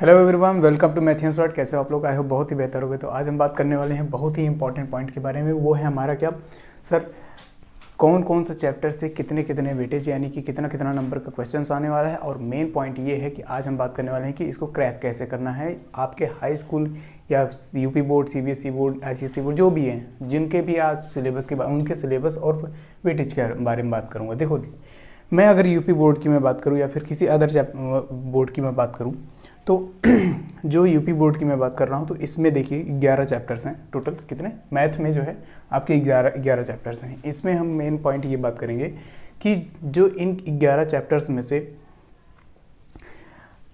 Hello everyone, welcome to Mathians world. कैसे हो आप लोग? आई होप बहुत ही बेहतर हो गए। तो आज हम बात करने वाले हैं बहुत ही इंपॉर्टेंट पॉइंट के बारे में। वो है हमारा क्या सर, कौन कौन से चैप्टर से कितने कितने वेटेज यानी कि कितना कितना नंबर का क्वेश्चंस आने वाला है। और मेन पॉइंट ये है कि आज हम बात करने वाले हैं कि इसको क्रैक कैसे करना है। आपके हाई स्कूल या UP board, CBSE board, ICSE board जो भी हैं, जिनके भी आज सिलेबस के उनके सिलेबस और वेटेज के बारे में बात करूँगा। देखो, मैं अगर यूपी बोर्ड की मैं बात करूँ या फिर किसी अदर बोर्ड की मैं बात करूँ, तो जो यूपी बोर्ड की मैं बात कर रहा हूँ, तो इसमें देखिए 11 चैप्टर्स हैं टोटल। कितने? मैथ में जो है आपके 11 चैप्टर्स हैं। इसमें हम मेन पॉइंट ये बात करेंगे कि जो इन 11 चैप्टर्स में से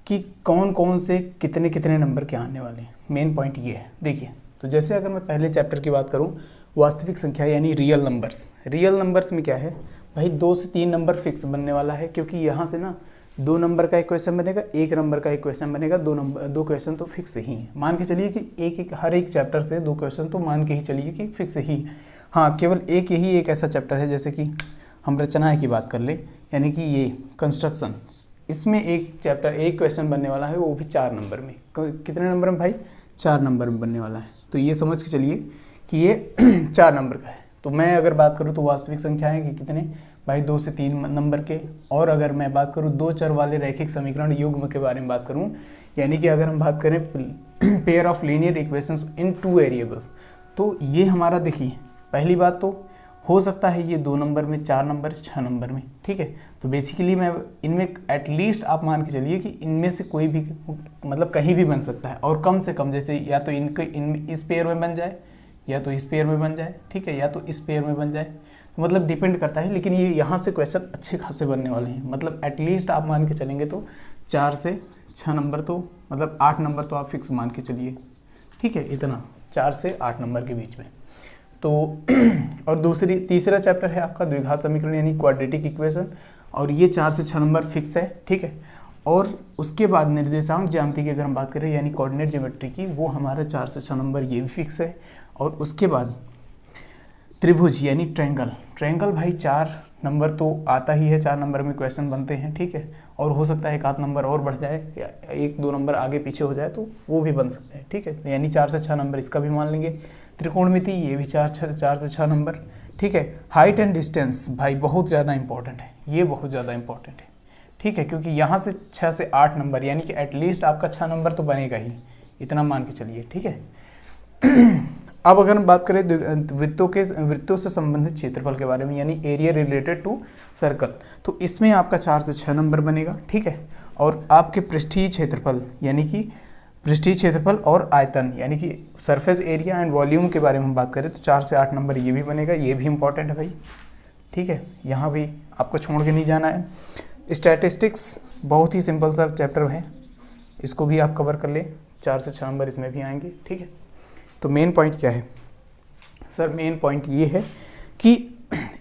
कि कौन कौन से कितने कितने नंबर के आने वाले हैं। मेन पॉइंट ये है। देखिए, तो जैसे अगर मैं पहले चैप्टर की बात करूँ, वास्तविक संख्या यानी रियल नंबर्स। रियल नंबर्स में क्या है भाई, 2 से 3 नंबर फिक्स बनने वाला है, क्योंकि यहाँ से ना 2 नंबर का एक क्वेश्चन बनेगा, 1 नंबर का एक क्वेश्चन बनेगा। 2 क्वेश्चन तो फिक्स ही है। मान के चलिए कि हर एक चैप्टर से 2 क्वेश्चन तो मान के ही चलिए कि फिक्स ही है। हाँ, केवल यही एक ऐसा चैप्टर है, जैसे कि हम रचनाएं की बात कर ले, यानी कि ये कंस्ट्रक्शन, इसमें एक क्वेश्चन बनने वाला है, वो भी 4 नंबर में। कितने नंबर में भाई? 4 नंबर में बनने वाला है। तो ये समझ के चलिए कि ये 4 नंबर का है। तो मैं अगर बात करूँ तो वास्तविक संख्याएं कि कितने भाई, 2 से 3 नंबर के। और अगर मैं बात करूँ 2 चर वाले रैखिक समीकरण युग्म के बारे में बात करूँ, यानी कि अगर हम बात करें pair of linear equations in 2 variables, तो ये हमारा देखिए, पहली बात तो हो सकता है ये 2 नंबर में, 4 नंबर, 6 नंबर में। ठीक है, तो बेसिकली मैं इनमें एटलीस्ट आप मान के चलिए कि इनमें से कोई भी मतलब कहीं भी बन सकता है। और कम से कम जैसे या तो इस पेयर में बन जाए, या तो इस पेयर में बन जाए, ठीक है, या तो इस पेयर में बन जाए। तो मतलब डिपेंड करता है, लेकिन ये यहाँ से क्वेश्चन अच्छे खासे बनने वाले हैं। मतलब एटलीस्ट आप मान के चलेंगे तो 4 से 6 नंबर, तो मतलब 8 नंबर तो आप फिक्स मान के चलिए। ठीक है, इतना 4 से 8 नंबर के बीच में। तो और तीसरा चैप्टर है आपका द्विघात समीकरण यानी क्वाड्रेटिक इक्वेशन, और ये 4 से 6 नंबर फिक्स है। ठीक है, और उसके बाद निर्देशांक ज्यामिति की अगर हम बात करें यानी कोऑर्डिनेट ज्योमेट्री की, वो हमारा 4 से 6 नंबर ये भी फिक्स है। और उसके बाद त्रिभुज यानी ट्रायंगल भाई 4 नंबर तो आता ही है, 4 नंबर में क्वेश्चन बनते हैं। ठीक है, और हो सकता है 1 आध नंबर और बढ़ जाए या 1-2 नंबर आगे पीछे हो जाए तो वो भी बन सकते हैं। ठीक है, यानी 4 से 6 नंबर इसका भी मान लेंगे। त्रिकोणमिति ये भी 4 से 6 नंबर। ठीक है, हाइट एंड डिस्टेंस भाई बहुत ज़्यादा इंपॉर्टेंट है, ये बहुत ज़्यादा इंपॉर्टेंट है। ठीक है, क्योंकि यहाँ से 6 से 8 नंबर यानी कि एटलीस्ट आपका 6 नंबर तो बनेगा ही, इतना मान के चलिए। ठीक है अब अगर हम बात करें वृत्तों से संबंधित क्षेत्रफल के बारे में, यानी एरिया रिलेटेड टू सर्कल, तो इसमें आपका 4 से 6 नंबर बनेगा। ठीक है, और आपके पृष्ठीय क्षेत्रफल यानी कि पृष्ठीय क्षेत्रफल और आयतन यानी कि सरफेस एरिया एंड वॉल्यूम के बारे में हम बात करें तो 4 से 8 नंबर ये भी बनेगा। ये भी इंपॉर्टेंट है भाई। ठीक है, यहाँ भी आपको छोड़ के नहीं जाना है। स्टैटिस्टिक्स बहुत ही सिंपल सा चैप्टर है, इसको भी आप कवर कर ले, 4 से 6 नंबर इसमें भी आएंगे। ठीक है, तो मेन पॉइंट क्या है सर? मेन पॉइंट ये है कि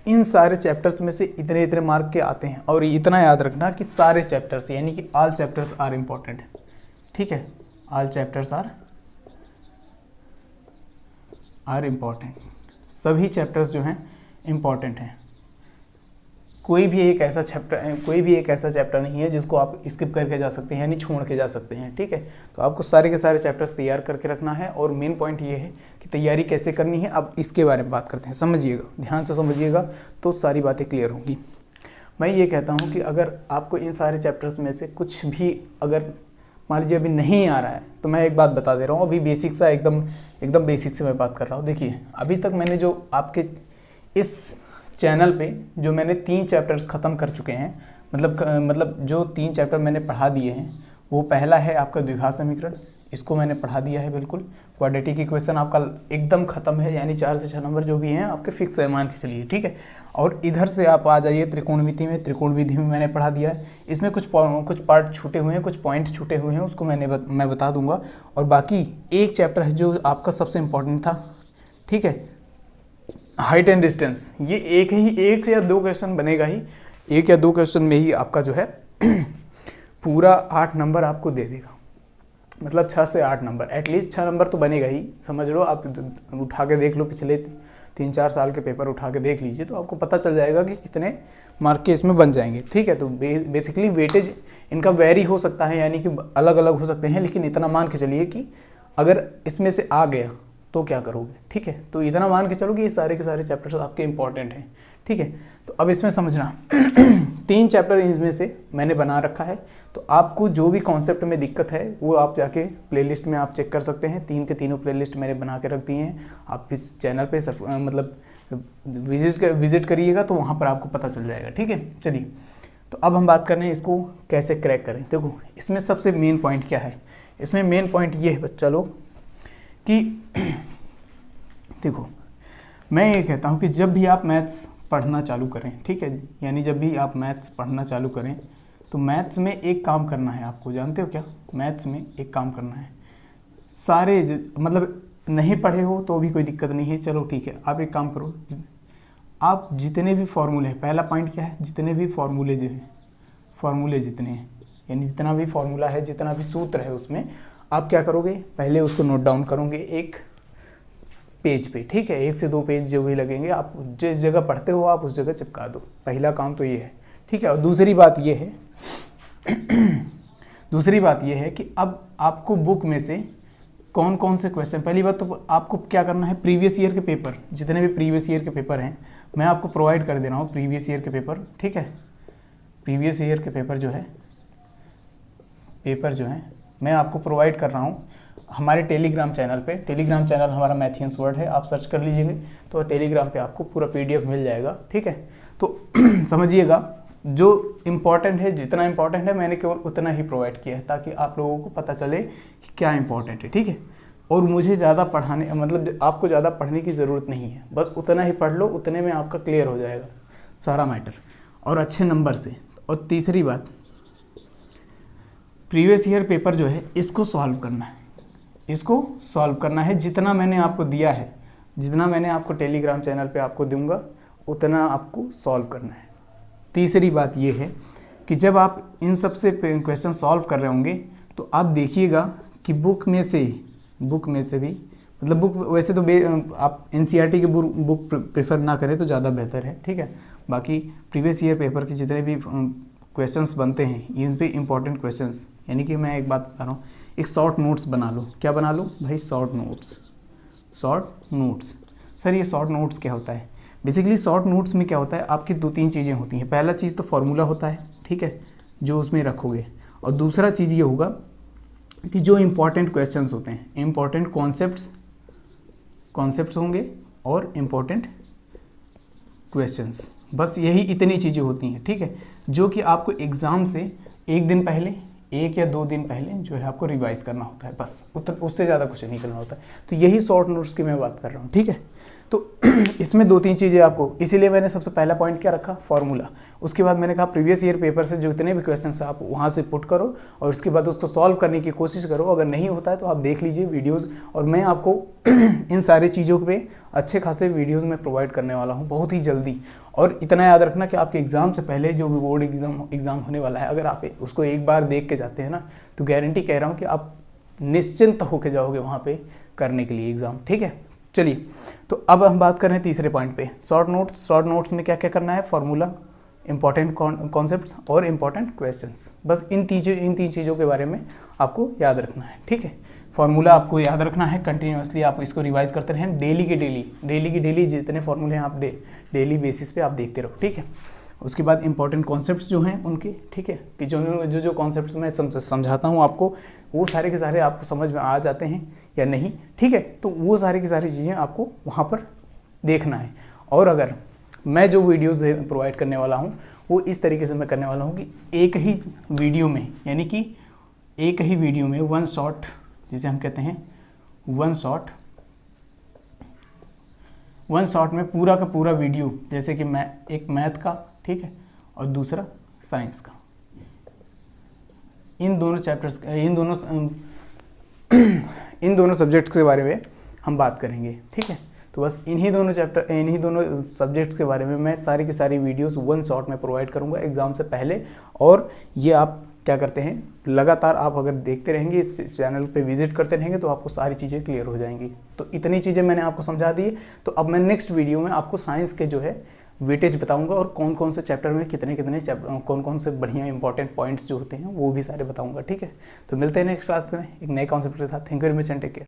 इन सारे चैप्टर्स में से इतने इतने मार्क के आते हैं, और इतना याद रखना कि सारे चैप्टर्स यानी कि ऑल चैप्टर्स आर इम्पॉर्टेंट है। ठीक है, ऑल चैप्टर्स आर इम्पॉर्टेंट। सभी चैप्टर्स जो हैं इम्पॉर्टेंट हैं। कोई भी एक ऐसा चैप्टर नहीं है जिसको आप स्किप करके जा सकते हैं यानी छोड़ के जा सकते हैं। ठीक है, तो आपको सारे के सारे चैप्टर्स तैयार करके रखना है। और मेन पॉइंट ये है कि तैयारी कैसे करनी है, अब इसके बारे में बात करते हैं। समझिएगा, ध्यान से समझिएगा तो सारी बातें क्लियर होंगी। मैं ये कहता हूँ कि अगर आपको इन सारे चैप्टर्स में से कुछ भी अगर मान लीजिए अभी नहीं आ रहा है, तो मैं एक बात बता दे रहा हूँ, अभी बेसिक सा एकदम बेसिक से मैं बात कर रहा हूँ। देखिए, अभी तक मैंने जो आपके इस चैनल पे जो मैंने 3 चैप्टर्स ख़त्म कर चुके हैं, मतलब जो 3 चैप्टर मैंने पढ़ा दिए हैं, वो पहला है आपका द्विघात समीकरण, इसको मैंने पढ़ा दिया है बिल्कुल। क्वाड्रेटिक इक्वेशन आपका एकदम ख़त्म है, यानी 4 से 6 नंबर जो भी हैं आपके फिक्स है, मान के चलिए। ठीक है, और इधर से आप आ जाइए त्रिकोणमिति में। त्रिकोणमिति में मैंने पढ़ा दिया है, इसमें कुछ पार्ट छूटे हुए हैं, कुछ पॉइंट्स छूटे हुए हैं, उसको मैं बता दूंगा। और बाकी एक चैप्टर है जो आपका सबसे इम्पोर्टेंट था। ठीक है, हाइट एंड डिस्टेंस, ये एक या 2 क्वेश्चन बनेगा ही, 1 या 2 क्वेश्चन में ही आपका जो है पूरा 8 नंबर आपको दे देगा। मतलब 6 से 8 नंबर, एटलीस्ट 6 नंबर तो बनेगा ही, समझ लो। आप उठा के देख लो पिछले 3-4 साल के पेपर उठा के देख लीजिए, तो आपको पता चल जाएगा कि कितने मार्क के इसमें बन जाएंगे। ठीक है, तो बेसिकली वेटेज इनका वेरी हो सकता है, यानी कि अलग अलग हो सकते हैं, लेकिन इतना मान के चलिए कि अगर इसमें से आ गया तो क्या करोगे। ठीक है, तो इतना मान के चलो कि ये सारे के सारे चैप्टर्स आपके इंपॉर्टेंट हैं। ठीक है, तो अब इसमें समझना 3 चैप्टर इनमें से मैंने बना रखा है, तो आपको जो भी कॉन्सेप्ट में दिक्कत है वो आप जाके प्लेलिस्ट में आप चेक कर सकते हैं। 3 के तीनों प्लेलिस्ट मैंने बना के रख दी हैं। आप इस चैनल पे मतलब विजिट करिएगा तो वहाँ पर आपको पता चल जाएगा। ठीक है, चलिए तो अब हम बात कर रहे हैं इसको कैसे क्रैक करें। देखो इसमें सबसे मेन पॉइंट क्या है, इसमें मेन पॉइंट ये है बच्चा लोग कि देखो मैं ये कहता हूँ कि जब भी आप मैथ्स पढ़ना चालू करें, ठीक है जी, यानी जब भी आप मैथ्स पढ़ना चालू करें तो मैथ्स में एक काम करना है आपको, जानते हो क्या? मैथ्स में एक काम करना है, सारे मतलब नहीं पढ़े हो तो भी कोई दिक्कत नहीं है, चलो ठीक है, आप एक काम करो, आप जितने भी फॉर्मूले हैं, पहला पॉइंट क्या है, जितने भी फॉर्मूले जो हैं, फॉर्मूले जितने हैं, यानी जितना भी फॉर्मूला है, जितना भी सूत्र है, उसमें आप क्या करोगे, पहले उसको नोट डाउन करोगे एक पेज पे। ठीक है, 1 से 2 पेज जो भी लगेंगे, आप जिस जगह पढ़ते हो आप उस जगह चिपका दो। पहला काम तो ये है। ठीक है, और दूसरी बात ये है दूसरी बात ये है कि अब आपको बुक में से कौन कौन से क्वेश्चन, पहली बात तो आपको क्या करना है, प्रीवियस ईयर के पेपर, जितने भी प्रीवियस ईयर के पेपर हैं मैं आपको प्रोवाइड कर दे रहा हूँ, प्रीवियस ईयर के पेपर। ठीक है, प्रीवियस ईयर के पेपर जो है मैं आपको प्रोवाइड कर रहा हूँ हमारे टेलीग्राम चैनल पे। टेलीग्राम चैनल हमारा मैथियंस वर्ड है, आप सर्च कर लीजिएगा तो टेलीग्राम पे आपको पूरा PDF मिल जाएगा। ठीक है, तो समझिएगा जो इम्पोर्टेंट है, जितना इम्पोर्टेंट है मैंने केवल उतना ही प्रोवाइड किया है, ताकि आप लोगों को पता चले कि क्या इम्पोर्टेंट है। ठीक है, और मुझे ज़्यादा पढ़ाने मतलब आपको ज़्यादा पढ़ने की ज़रूरत नहीं है, बस उतना ही पढ़ लो, उतने में आपका क्लियर हो जाएगा सारा मैटर, और अच्छे नंबर से। और तीसरी बात, प्रीवियस ईयर पेपर जो है इसको सॉल्व करना है, इसको सॉल्व करना है, जितना मैंने आपको दिया है, जितना मैंने आपको टेलीग्राम चैनल पे आपको दूंगा उतना आपको सॉल्व करना है। तीसरी बात ये है कि जब आप इन सब से क्वेश्चन सॉल्व कर रहे होंगे तो आप देखिएगा कि बुक में से भी मतलब बुक वैसे तो आप NCERT की बुक प्रेफर ना करें तो ज़्यादा बेहतर है। ठीक है, बाकी प्रीवियस ईयर पेपर के जितने भी क्वेश्चंस बनते हैं इन पे इम्पॉर्टेंट क्वेश्चंस, यानी कि मैं एक बात बता रहा हूँ, एक शॉर्ट नोट्स बना लो। क्या बना लो भाई? Short notes. सर ये शॉर्ट नोट्स क्या होता है? बेसिकली शॉर्ट नोट्स में क्या होता है, आपकी 2-3 चीज़ें होती हैं। पहला चीज़ तो फार्मूला होता है, ठीक है, जो उसमें रखोगे, और दूसरा चीज़ ये होगा कि जो इम्पॉर्टेंट क्वेश्चंस होते हैं, इम्पॉर्टेंट कॉन्सेप्ट्स होंगे और इम्पॉर्टेंट क्वेश्चंस, बस यही इतनी चीज़ें होती हैं। ठीक है, जो कि आपको एग्ज़ाम से 1 दिन पहले, 1 या 2 दिन पहले जो है आपको रिवाइज करना होता है, बस उससे ज़्यादा कुछ नहीं करना होता है। तो यही शॉर्ट नोट्स की मैं बात कर रहा हूँ। ठीक है, तो इसमें 2-3 चीज़ें आपको, इसीलिए मैंने सबसे पहला पॉइंट क्या रखा, फार्मूला। उसके बाद मैंने कहा प्रीवियस ईयर पेपर से जो इतने भी क्वेश्चंस आप वहाँ से पुट करो और उसके बाद उसको सॉल्व करने की कोशिश करो। अगर नहीं होता है तो आप देख लीजिए वीडियोज़, और मैं आपको इन सारी चीज़ों पे अच्छे खासे वीडियोज़ में प्रोवाइड करने वाला हूँ बहुत ही जल्दी। और इतना याद रखना कि आपके एग्ज़ाम से पहले जो भी बोर्ड एग्ज़ाम होने वाला है, अगर आप उसको एक बार देख के जाते हैं ना, तो गारंटी कह रहा हूँ कि आप निश्चिंत होके जाओगे वहाँ पे करने के लिए एग्ज़ाम। ठीक है, चलिए तो अब हम बात कर रहे हैं तीसरे पॉइंट पे, शॉर्ट नोट्स में क्या क्या करना है, फार्मूला, इंपॉर्टेंट कॉन्सेप्ट्स और इंपॉर्टेंट क्वेश्चंस, बस इन तीन चीज़ों के बारे में आपको याद रखना है। ठीक है, फार्मूला आपको याद रखना है, कंटिन्यूसली आप इसको रिवाइज करते रहें, डेली की डेली जितने फार्मूले हैं आप डेली बेसिस पे आप देखते रहो। ठीक है, उसके बाद इंपॉर्टेंट कॉन्सेप्ट्स जो हैं उनके, ठीक है, कि जो कॉन्सेप्ट्स मैं समझाता हूँ आपको, वो सारे के सारे आपको समझ में आ जाते हैं या नहीं। ठीक है, तो वो सारी की सारी चीज़ें आपको वहाँ पर देखना है। और अगर मैं जो वीडियोज़ प्रोवाइड करने वाला हूँ वो इस तरीके से मैं करने वाला हूँ कि एक ही वीडियो में, यानी कि एक ही वीडियो में वन शॉट, जिसे हम कहते हैं वन शॉट में पूरा का पूरा वीडियो, जैसे कि एक मैथ का, ठीक है, और दूसरा साइंस का, इन दोनों सब्जेक्ट्स के बारे में हम बात करेंगे। ठीक है, तो बस इन्हीं दोनों सब्जेक्ट्स के बारे में मैं सारी की सारी वीडियोस वन शॉट में प्रोवाइड करूंगा एग्ज़ाम से पहले, और ये आप क्या करते हैं, लगातार आप अगर देखते रहेंगे, इस चैनल पे विजिट करते रहेंगे तो आपको सारी चीज़ें क्लियर हो जाएंगी। तो इतनी चीज़ें मैंने आपको समझा दी। तो अब मैं नेक्स्ट वीडियो में आपको साइंस के जो है वेटेज बताऊंगा और कौन कौन से चैप्टर में कितने कितने कौन कौन से बढ़िया इंपॉर्टेंट पॉइंट्स जो होते हैं वो भी सारे बताऊंगा। ठीक है, तो मिलते हैं नेक्स्ट क्लास में एक नए कॉन्सेप्ट के साथ। Thank you very much and take care.